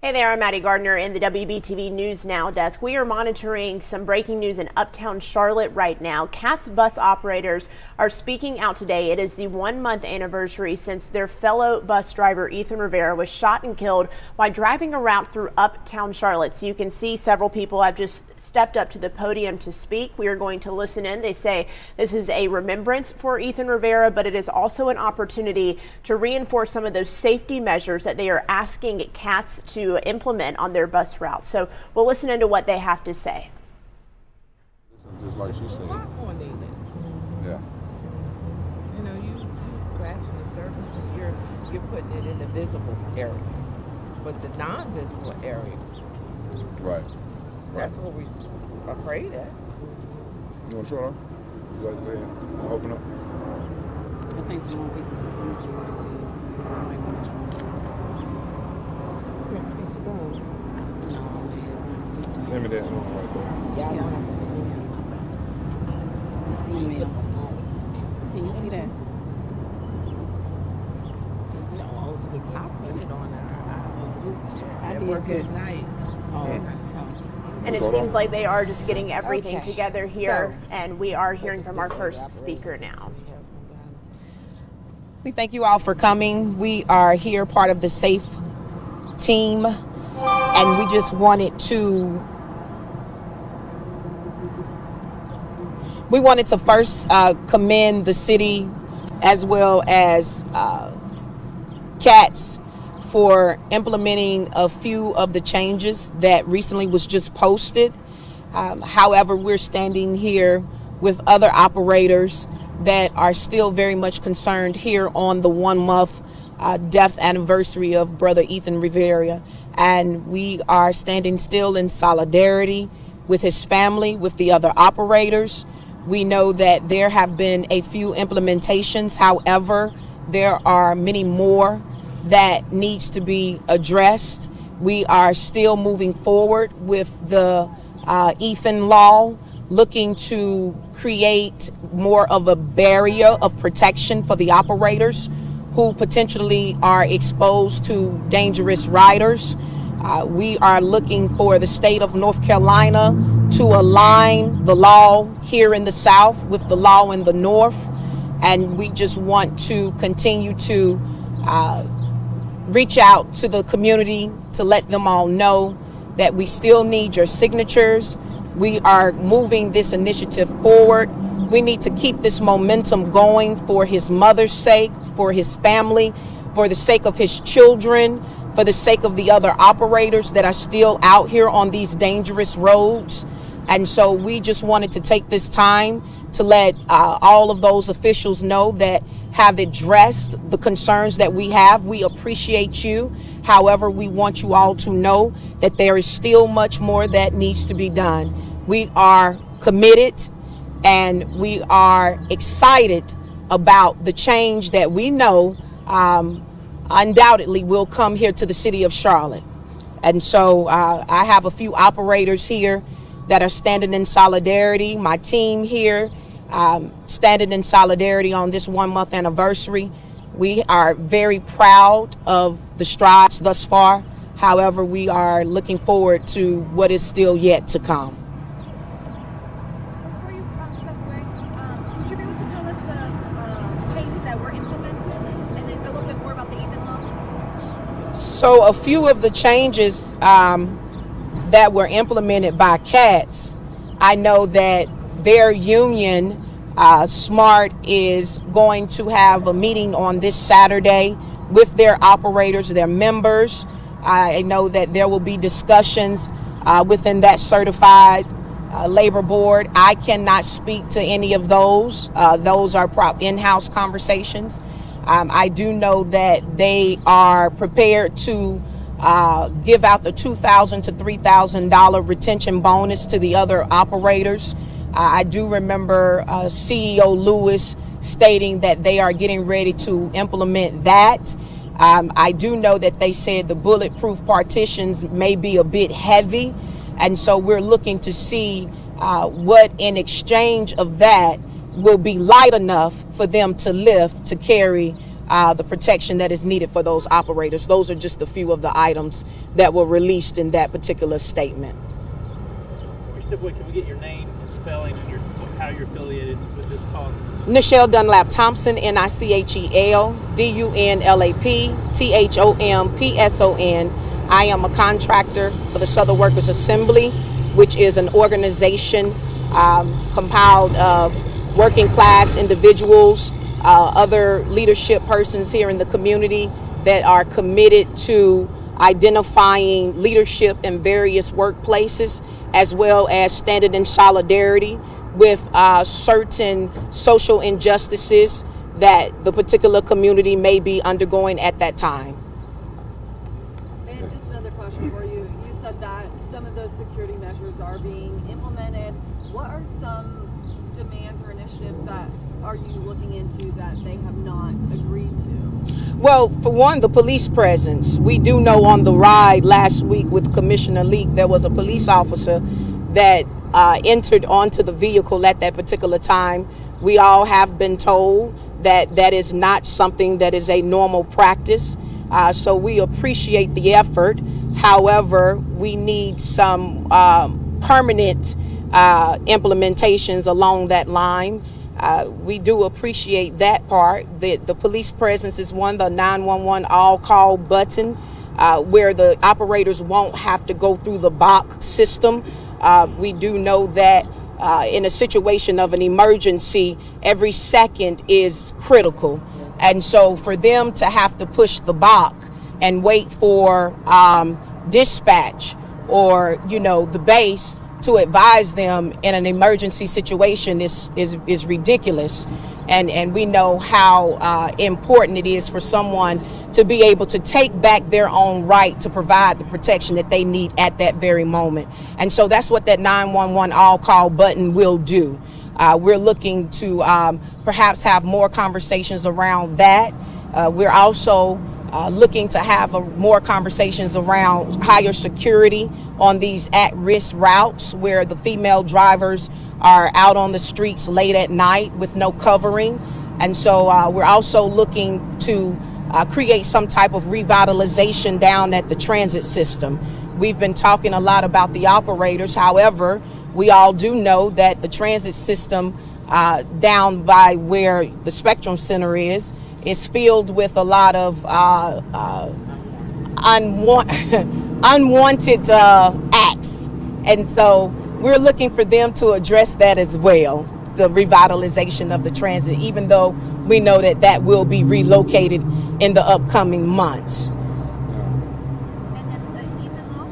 Hey there, I'm Maddie Gardner in the WBTV News Now desk. We are monitoring some breaking news in uptown Charlotte right now. CATS bus operators are speaking out today. It is the 1-month anniversary since their fellow bus driver Ethan Rivera was shot and killed while driving a route through uptown Charlotte. So you can see several people have just stepped up to the podium to speak. We are going to listen in. They say this is a remembrance for Ethan Rivera, but it is also an opportunity to reinforce some of those safety measures that they are asking CATS to implement on their bus routes. So we'll listen into what they have to say. Just like she said. Yeah. You know, you scratching the surface and you're putting it in the visible area, but the non-visible area. Right. That's what we're afraid of. You want to show it off? Would you like to go ahead and open up? I think some more people. Let me see what it says. I might want to change this. Piece of gum. No, I only have one piece of Send me that one right there. Yeah, Yeah. I want It's the email. Can you see that? I put it on our group chat. I At did work too. at night. Oh, okay. And it seems like they are just getting everything Okay, together here, so- and we are hearing from our first speaker now. We thank you all for coming. We are here part of the SAFE team, and we just wanted to first commend the city as well as CATS for implementing a few of the changes that recently was just posted. However, we're standing here with other operators that are still very much concerned here on the 1-month death anniversary of Brother Ethan Rivera. And we are standing still in solidarity with his family, with the other operators. We know that there have been a few implementations. However, there are many more that needs to be addressed. We are still moving forward with the Ethan Law, looking to create more of a barrier of protection for the operators who potentially are exposed to dangerous riders. We are looking for the state of North Carolina to align the law here in the South with the law in the North. And we just want to continue to reach out to the community to let them all know that we still need your signatures. We are moving this initiative forward. We need to keep this momentum going for his mother's sake, for his family, for the sake of his children, for the sake of the other operators that are still out here on these dangerous roads. And so we just wanted to take this time to let all of those officials know that have addressed the concerns that we have. We appreciate you. However, we want you all to know that there is still much more that needs to be done. We are committed and we are excited about the change that we know undoubtedly will come here to the city of Charlotte. And so I have a few operators here that are standing in solidarity. My team here standing in solidarity on this 1-month anniversary. We are very proud of the strides thus far. However, we are looking forward to what is still yet to come. Before you step away, would you be able to tell us the changes that were implemented and then a little bit more about the Ethan Law? So a few of the changes that were implemented by CATS, I know that their union, SMART, is going to have a meeting on this Saturday with their operators, their members. I know that there will be discussions within that certified labor board. I cannot speak to any of those. Those are in-house conversations. I do know that they are prepared to give out the $2,000 to $3,000 retention bonus to the other operators. I do remember CEO Lewis stating that they are getting ready to implement that. I do know that they said the bulletproof partitions may be a bit heavy, and so we're looking to see what in exchange of that will be light enough for them to lift to carry the protection that is needed for those operators. Those are just a few of the items that were released in that particular statement. Mr. Boyd, can we get your name and spelling and how you're affiliated with this cause? Nichelle Dunlap Thompson, Nichelle Dunlap Thompson. I am a contractor for the Southern Workers Assembly, which is an organization compiled of working class individuals, other leadership persons here in the community that are committed to identifying leadership in various workplaces, as well as standing in solidarity with certain social injustices that the particular community may be undergoing at that time. And just another question for you. You said that some of those security measures are being implemented. What are some demands or initiatives that are you looking into that they have not agreed to? Well, for one, the police presence. We do know on the ride last week with Commissioner Leak, there was a police officer that entered onto the vehicle at that particular time. We all have been told that that is not something that is a normal practice. So we appreciate the effort. However, we need some permanent implementations along that line. We do appreciate that part. The police presence is one, the 911 all-call button, where the operators won't have to go through the BOC system. We do know that in a situation of an emergency, every second is critical. And so for them to have to push the BOC and wait for dispatch or, the base to advise them in an emergency situation is ridiculous. And we know how important it is for someone to be able to take back their own right to provide the protection that they need at that very moment. And so that's what that 911 all-call button will do. We're looking to perhaps have more conversations around that. We're also looking to have more conversations around higher security on these at-risk routes where the female drivers are out on the streets late at night with no covering. And so we're also looking to create some type of revitalization down at the transit system. We've been talking a lot about the operators. However, we all do know that the transit system down by where the Spectrum Center is filled with a lot of unwanted acts. And so we're looking for them to address that as well, the revitalization of the transit, even though we know that that will be relocated in the upcoming months. And then the Ethan law?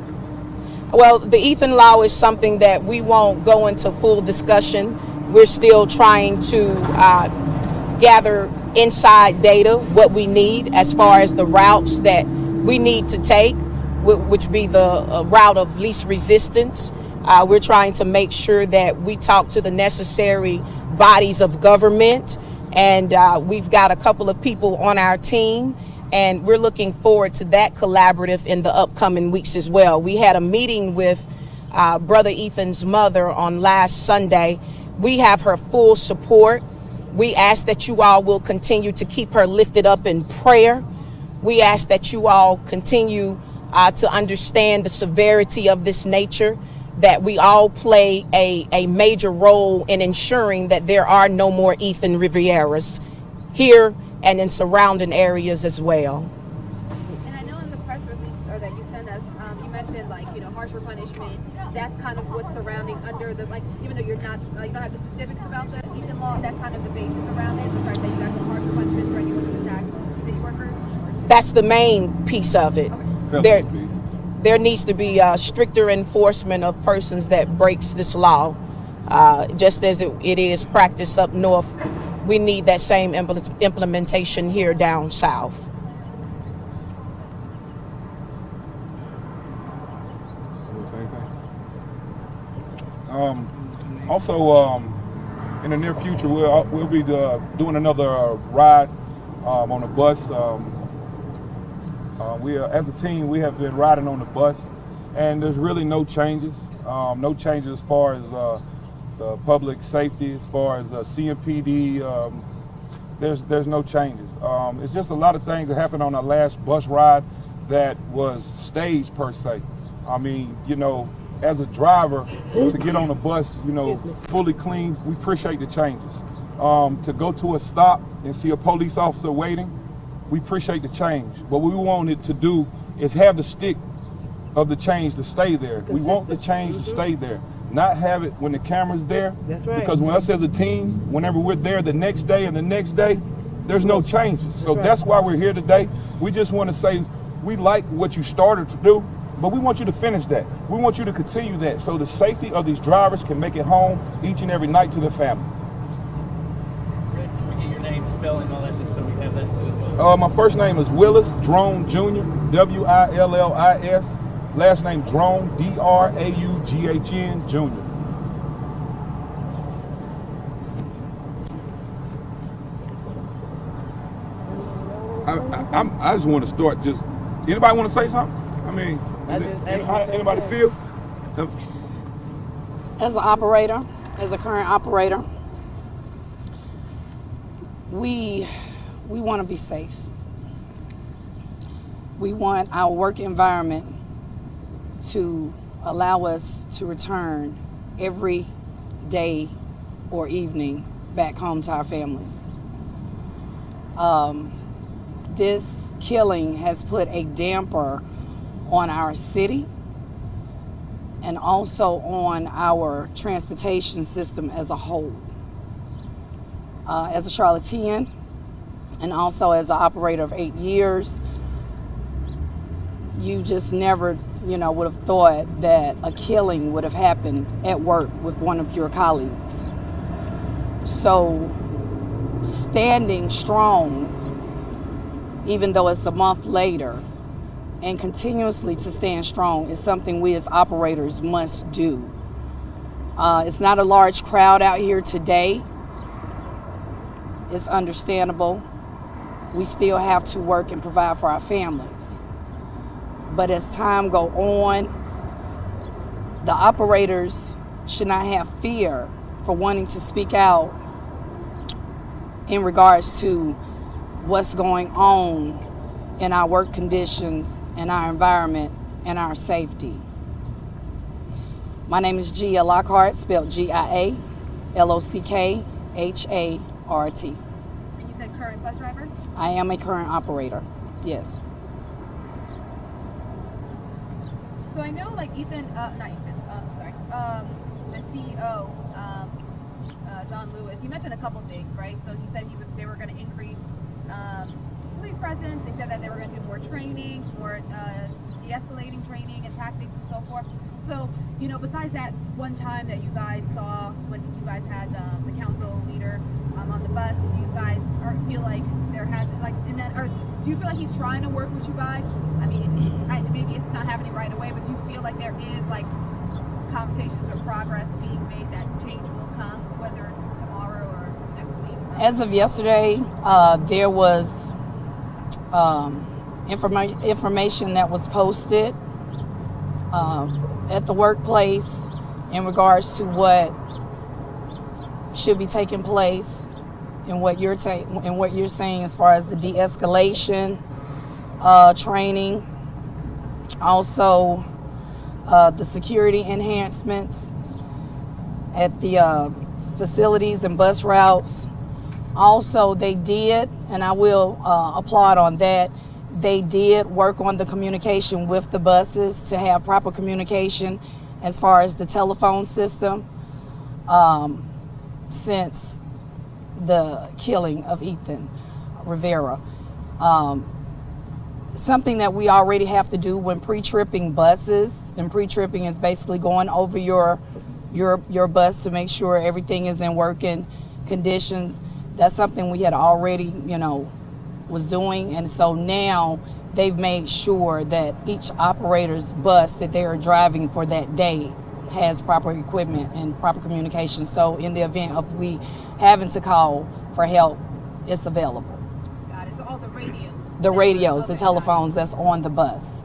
Well, the Ethan law is something that we won't go into full discussion. We're still trying to gather inside data, what we need as far as the routes that we need to take, which be the route of least resistance. We're trying to make sure that we talk to the necessary bodies of government, and we've got a couple of people on our team, and we're looking forward to that collaborative in the upcoming weeks as well. We had a meeting with Brother Ethan's mother on last Sunday. We have her full support. We ask that you all will continue to keep her lifted up in prayer. We ask that you all continue to understand the severity of this nature, that we all play a major role in ensuring that there are no more Ethan Rivieras here and in surrounding areas as well. And I know in the press release or that you sent us, you mentioned harsher punishment. That's kind of what's surrounding under the even though you're not you don't have the specifics about the Ethan law. That's kind of the basis around it. The fact that you got some harsher punishment for anyone who attacks city workers. That's the main piece of it. Okay. There needs to be stricter enforcement of persons that breaks this law, just as it is practiced up north. We need that same implementation here down south. Also, in the near future, we'll be doing another ride on the bus. As a team, we have been riding on the bus, and there's really no changes. No changes as far as the public safety, as far as CMPD. There's no changes. It's just a lot of things that happened on our last bus ride that was staged per se. I mean, you know, as a driver, to get on a bus, you know, fully clean, we appreciate the changes. To go to a stop and see a police officer waiting, we appreciate the change. What we wanted to do is have the stick of the change to stay there. We want the change to stay there, not have it when the camera's there. That's right. Because when us as a team, whenever we're there the next day and the next day, there's no changes. So that's why we're here today. We just want to say we like what you started to do, but we want you to finish that. We want you to continue that so the safety of these drivers can make it home each and every night to their family. Rick, can we get your name, spelling, all that, just so we have that too as well? My first name is Willis Drone Jr., Willis. Last name Drone, Draughn Jr. I just want to start. Just anybody want to say something? I mean, anybody feel? As an operator, as a current operator, we want to be safe. We want our work environment to allow us to return every day or evening back home to our families. This killing has put a damper on our city and also on our transportation system as a whole. As a Charlottean and also as an operator of 8 years, you just never, would have thought that a killing would have happened at work with one of your colleagues. So standing strong, even though it's a month later, and continuously to stand strong is something we as operators must do. It's not a large crowd out here today. It's understandable. We still have to work and provide for our families. But as time go on, the operators should not have fear for wanting to speak out in regards to what's going on in our work conditions, in our environment, and our safety. My name is Gia Lockhart, spelled Gia Lockhart. And you said current bus driver? I am a current operator, yes. So I know, like the CEO, John Lewis, he mentioned a couple things, right? So he said they were going to increase police presence. They said that they were going to do more training, more de-escalating training and tactics and so forth. So, besides that one time that you guys saw when you guys had the council leader on the bus, do you guys feel like there has, or do you feel like he's trying to work with you guys? I mean, maybe it's not happening right away, but do you feel like there is conversations or progress being made that change will come, whether it's tomorrow or next week? As of yesterday, there was information that was posted at the workplace in regards to what should be taking place and what you're saying as far as the de-escalation training, also the security enhancements at the facilities and bus routes. Also, they did, and I will applaud on that, they did work on the communication with the buses to have proper communication as far as the telephone system since the killing of Ethan Rivera. Something that we already have to do when pre-tripping buses, and pre-tripping is basically going over your bus to make sure everything is in working conditions. That's something we had already, was doing, and so now they've made sure that each operator's bus that they are driving for that day has proper equipment and proper communication. So in the event of we having to call for help, it's available. Got it. So all the radios. The radios, the telephones that's on the bus.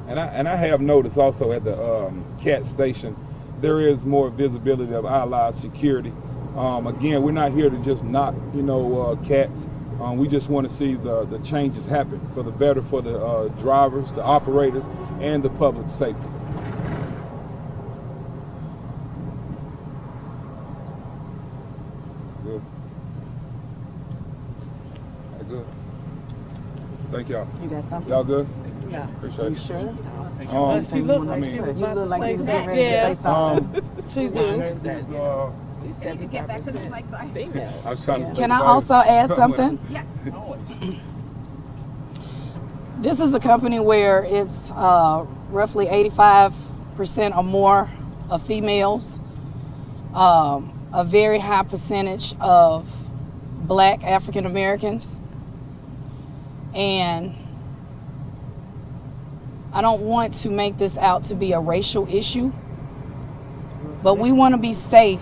And I have noticed also at the CAT station, there is more visibility of Allied security. Again, we're not here to just knock, cats. We just want to see the changes happen for the better for the drivers, the operators, and the public safety. Good. Good. Thank y'all. You got something? Y'all good? Yeah. Appreciate You it. sure? She looked I like mean, she was You about look to like say you was that. getting ready to say something. She do. And you can get back to the mic side. Female. I was trying to Can I also add something? Yes. This is a company where it's roughly 85% or more of females, a very high percentage of Black African Americans, and I don't want to make this out to be a racial issue, but we want to be safe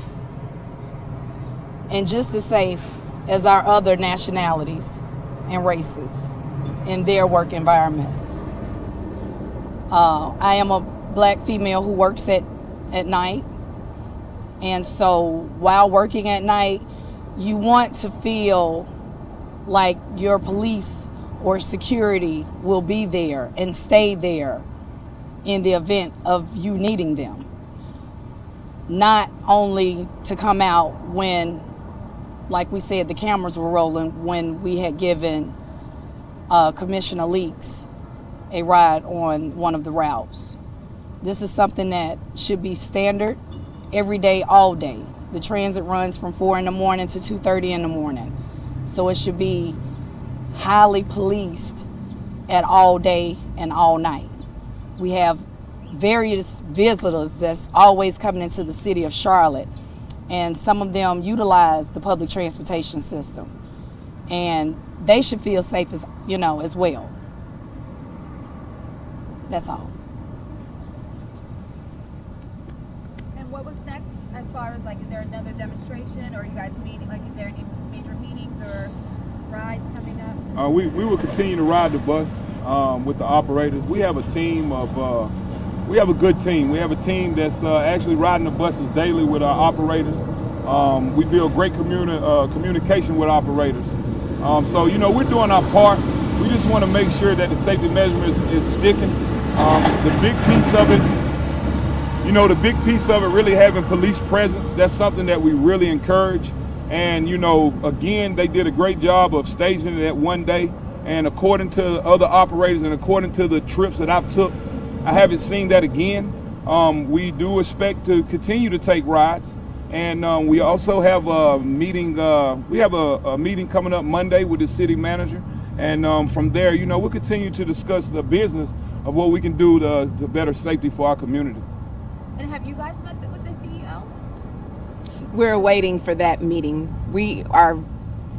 and just as safe as our other nationalities and races in their work environment. I am a Black female who works at night, and so while working at night, you want to feel like your police or security will be there and stay there in the event of you needing them. Not only to come out when, like we said, the cameras were rolling, when we had given Commissioner Leaks a ride on one of the routes. This is something that should be standard every day, all day. The transit runs from 4 in the morning to 2:30 in the morning. So it should be highly policed at all day and all night. We have various visitors that's always coming into the city of Charlotte, and some of them utilize the public transportation system, and they should feel safe as well. That's all. And what was next as far as like, is there another demonstration or are you guys meeting? Like, is there any major meetings or rides coming up? We will continue to ride the bus with the operators. We have a team of, we have a good team. We have a team that's actually riding the buses daily with our operators. We build great communication with operators. So, we're doing our part. We just want to make sure that the safety measurement is sticking. The big piece of it, really having police presence, that's something that we really encourage. And, again, they did a great job of staging it that one day. And according to other operators and according to the trips that I've took, I haven't seen that again. We do expect to continue to take rides. And we also have a meeting, we have a meeting coming up Monday with the city manager. And from there, we'll continue to discuss the business of what we can do to better safety for our community. And have you guys met with the CEO? We're waiting for that meeting. We are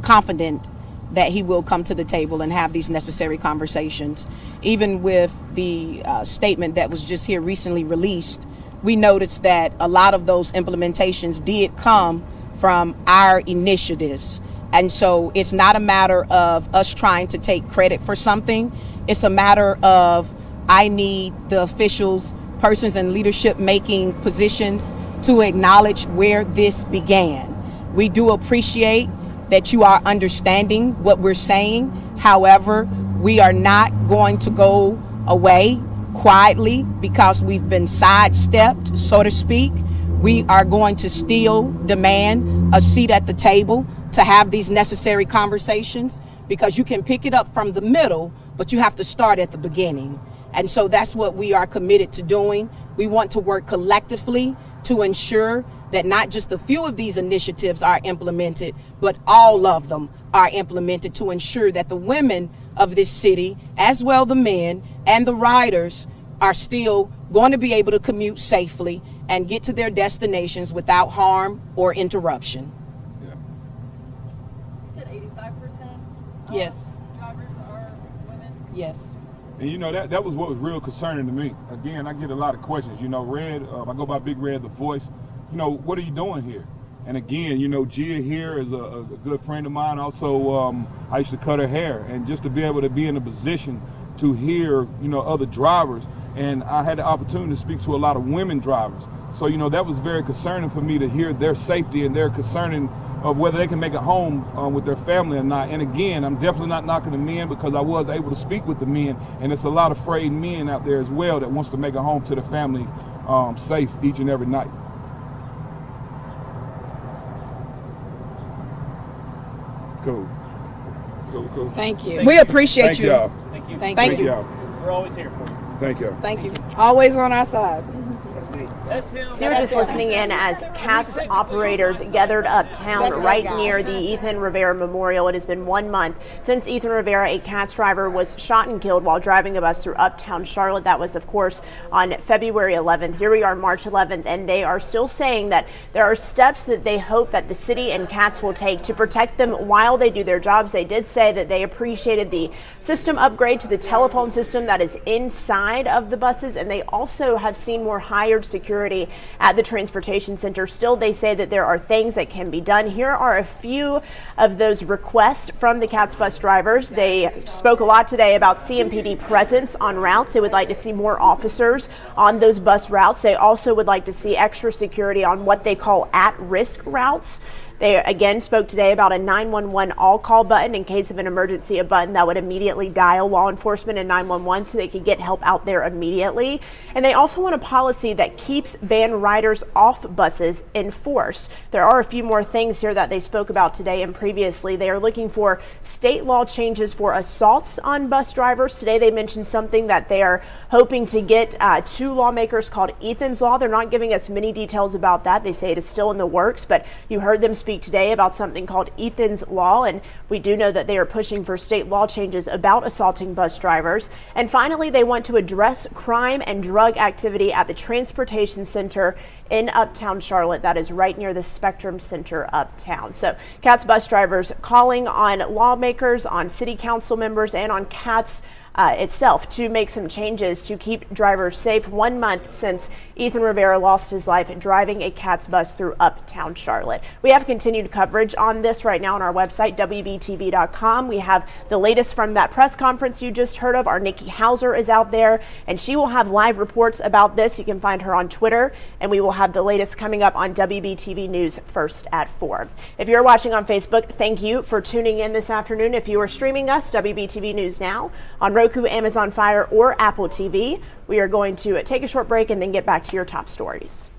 confident that he will come to the table and have these necessary conversations. Even with the statement that was just here recently released, we noticed that a lot of those implementations did come from our initiatives. And so it's not a matter of us trying to take credit for something. It's a matter of, I need the officials, persons in leadership making positions to acknowledge where this began. We do appreciate that you are understanding what we're saying. However, we are not going to go away quietly because we've been sidestepped, so to speak. We are going to still demand a seat at the table to have these necessary conversations, because you can pick it up from the middle, but you have to start at the beginning. And so that's what we are committed to doing. We want to work collectively to ensure that not just a few of these initiatives are implemented, but all of them are implemented to ensure that the women of this city, as well the men and the riders, are still going to be able to commute safely and get to their destinations without harm or interruption. You said 85%? Yes. Drivers are women? Yes. And that was what was real concerning to me. Again, I get a lot of questions. Red, I go by Big Red, the voice. What are you doing here? And again, Gia here is a good friend of mine. Also, I used to cut her hair, and just to be able to be in a position to hear, other drivers. And I had the opportunity to speak to a lot of women drivers. So, that was very concerning for me to hear their safety and their concerning of whether they can make it home with their family or not. And again, I'm definitely not knocking the men, because I was able to speak with the men, and it's a lot of afraid men out there as well that wants to make it home to the family safe each and every night. Cool. Cool. Thank you. We appreciate Thank you. y'all. Thank you. Thank Thank you. you. Y'all. We're always here for you. Thank y'all. Thank you. Always on our side. That's him. So you're just listening in as CATS operators gathered uptown right near the Ethan Rivera Memorial. It has been 1 month since Ethan Rivera, a CATS driver, was shot and killed while driving a bus through uptown Charlotte. That was, of course, on February 11th. Here we are March 11th, and they are still saying that there are steps that they hope that the city and CATS will take to protect them while they do their jobs. They did say that they appreciated the system upgrade to the telephone system that is inside of the buses, and they also have seen more hired security at the transportation center. Still, they say that there are things that can be done. Here are a few of those requests from the CATS bus drivers. They spoke a lot today about CMPD presence on routes. They would like to see more officers on those bus routes. They also would like to see extra security on what they call at-risk routes. They again spoke today about a 911 all-call button in case of an emergency, a button that would immediately dial law enforcement and 911 so they could get help out there immediately. And they also want a policy that keeps banned riders off buses enforced. There are a few more things here that they spoke about today and previously. They are looking for state law changes for assaults on bus drivers. Today they mentioned something that they are hoping to get to lawmakers called Ethan's Law. They're not giving us many details about that. They say it is still in the works, but you heard them speak today about something called Ethan's Law, and we do know that they are pushing for state law changes about assaulting bus drivers. And finally, they want to address crime and drug activity at the transportation center in uptown Charlotte. That is right near the Spectrum Center uptown. So CATS bus drivers calling on lawmakers, on city council members, and on CATS itself to make some changes to keep drivers safe. 1 month since Ethan Rivera lost his life driving a CATS bus through uptown Charlotte. We have continued coverage on this right now on our website, WBTV.com. We have the latest from that press conference you just heard of. Our Nikki Hauser is out there, and she will have live reports about this. You can find her on Twitter, and we will have the latest coming up on WBTV News first at 4. If you're watching on Facebook, thank you for tuning in this afternoon. If you are streaming us, WBTV News Now on Roku, Amazon Fire, or Apple TV. We are going to take a short break and then get back to your top stories.